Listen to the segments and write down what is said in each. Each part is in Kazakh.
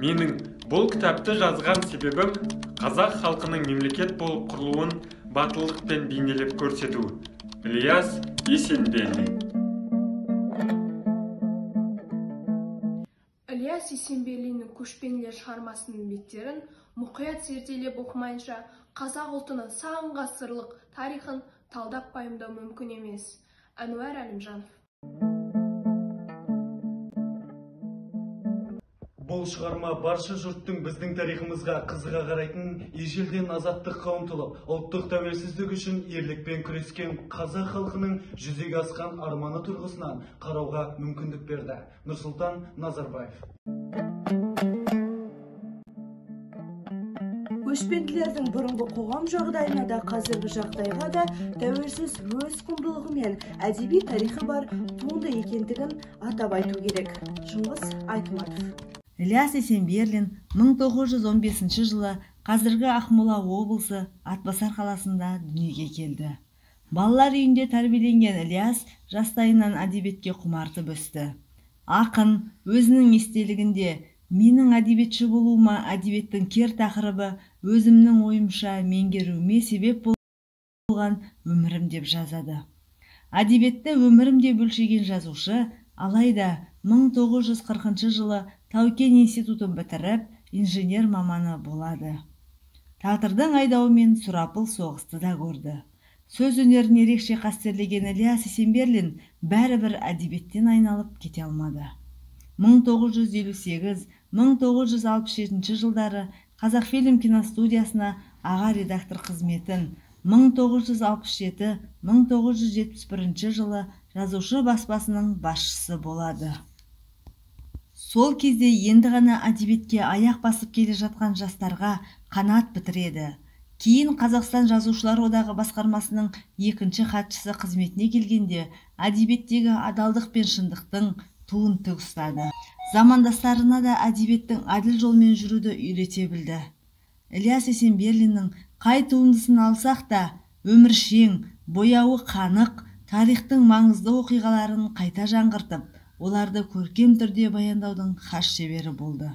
Менің бұл кітапты жазған себебім қазақ халқының мемлекет болып құрылуын батылдықпен бейнелеп көрсету. Ілияс Есенберлин. Ілияс Есенберлиннің көшпенділер шығармасының беттерін мұқият зерделеп оқымайынша қазақ ұлтының сан ғасырлық тарихын талдап пайымдау мүмкін емес. Әнуар Әлімжанов. Бұл шығарма барша жұрттың біздің тарихымызға қызыға қарайтын, ежелден азаттыққа ұмтылып, ұлттық тәуелсіздік үшін ерлікпен күрескен қазақ халқының жүзеге асқан арманы тұрғысынан қарауға мүмкіндік берді. Нұрсұлтан Назарбаев. Көшпенділердің бұрынғы қоғам жағдайына да қазіргі жағдайға да тәуелсіз өз құндылығы мен әдеби тарихы бар туынды екендігін атап айту керек. Шыңғыс Айтматов. Ілияс Есенберлин 1915 жылы қазіргі Ақмола облысы Атбасар қаласында дүниеге келді. Балалар үйінде тәрбиеленген Ілияс жастайынан әдебиетке құмартып өсті. Ақын өзінің естелігінде менің әдебиетші болуыма әдебиеттің кер тақырыбы өзімнің ойымша меңгеруіме себеп болған өмірім деп жазады. Әдебиетті өмірім деп өлшеген жазушы, алайда 1940 жылы Тау-Кен институтын бітіріп, инженер маманы болады. Тағдырдың айдауымен сұрапыл соғысты да көрді. Сөз өнерін ерекше қастерлеген Ілияс Есенберлин бәрібір әдебиеттен айналып кете алмады. 1958-1967 жылдары Қазақфильм киностудиясына аға редактор қызметін, 1967-1971 жылы жазушы баспасының басшысы болады. Сол кезде енді ғана әдебиетке аяқ басып келе жатқан жастарға қанат бітіреді. Кейін Қазақстан Жазушылар одағы басқармасының екінші хатшысы қызметіне келгенде әдебиеттегі адалдық пен шындықтың туын тік ұстады. Замандастарына да әдебиеттің әділ жолмен жүруді үйрете білді. Ілияс Есенберлиннің қай туындысын алсақ та өміршең, бояуы қанық, тарихтың маңызды оқиғаларын қайта жаңғыртып, оларды көркем түрде баяндаудың хас шебері болды.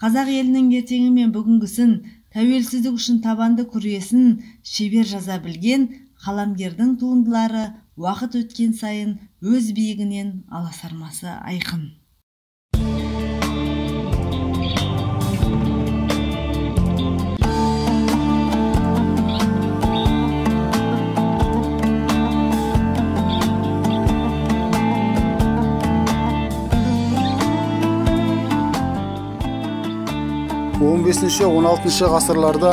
Қазақ елінің ертеңі мен бүгінгісін, тәуелсіздік үшін табанды күресін шебер жаза білген қаламгердің туындылары уақыт өткен сайын өз биігінен аласармасы айқын. 15-16 ғасырларда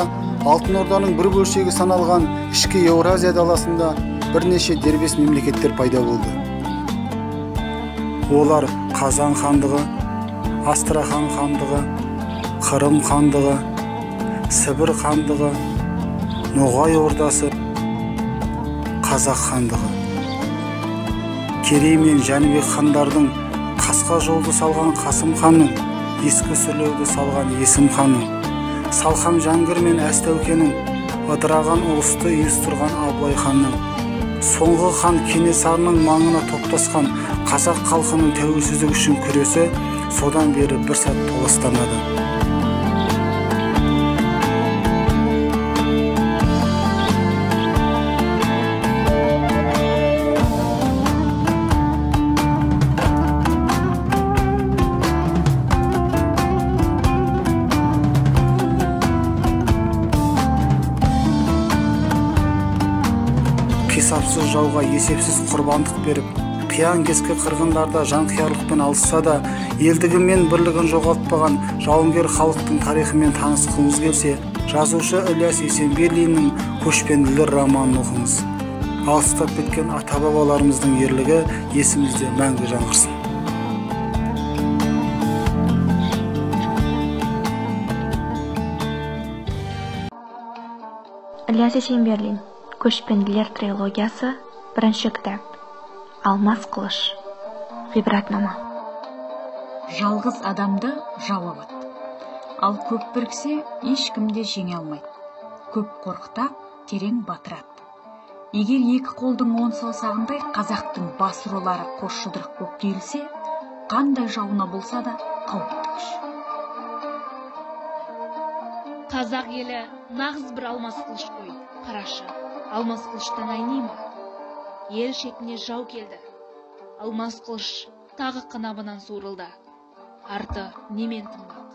Алтын Орданың бір бөлшегі саналған ішкі Еуразия даласында бірнеше дербес мемлекеттер пайда болды. Олар Қазан хандығы, Астрахан хандығы, Қырым хандығы, Сібір хандығы, Ноғай ордасы, Қазақ хандығы. Керей мен Жәнібек хандардың Қасқа жолды салған Қасым ханның, Ескі Сүрлеуді салған Есім ханның, Салқам Жәңгір мен Әз Тәукенің, ыдыраған ұлысты ұйыстырған Абылай ханның, соңғы хан Кенесарының маңына топтасқан қазақ халқының тәуелсіздік үшін күресі содан бері бір сәт толастамады. Қисапсыз жауға есепсіз құрбандық беріп, қиян-кескі қырғындарда жанқиярлықпен алысса да, елдігі мен бірлігін жоғалтпаған жауынгер халықтың тарихымен танысқыңыз келсе, жазушы Ілияс Есенберлиннің «Көшпенділер» романын оқыңыз. Алыстап кеткен ата-бабаларымыздың ерлігі есімізде мәңгі жаңғырсын. Ілияс Есенберлин «Көшпенділер» трилогиясы, бірінші кітап. Алмас қылыш. Ғибратнама. Жалғыз адамды жау алады. Ал көп біріксе, ешкімде жеңе алмайды. Көп қорқытақ, терең батырады. Егер екі қолдың 10 саусағындай қазақтың бас рулары қос жұдырық боп түйілсе, қандай жауына болса да қауіпті күш. Қазақ елі нағыз бір алмас қылыш қой. Қарашы, алмас қылыштан айни ма? Ел шетіне жау келді. Алмас қылыш тағы қынабынан суырылды. Арты немен тынбақ?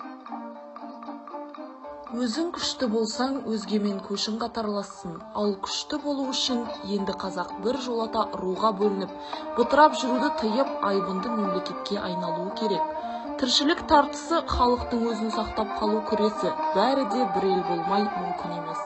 Өзің күшті болсаң, өзгемен көшің қатарлассың. Ал күшті болу үшін енді қазақ бір жолата руға бөлініп, бытырап жүруді тыйып, айбынды мемлекетке айналуы керек. Тіршілік тартысы, халықтың өзін сақтап қалу күресі, бәрі де бір ел болмай мүмкін емес.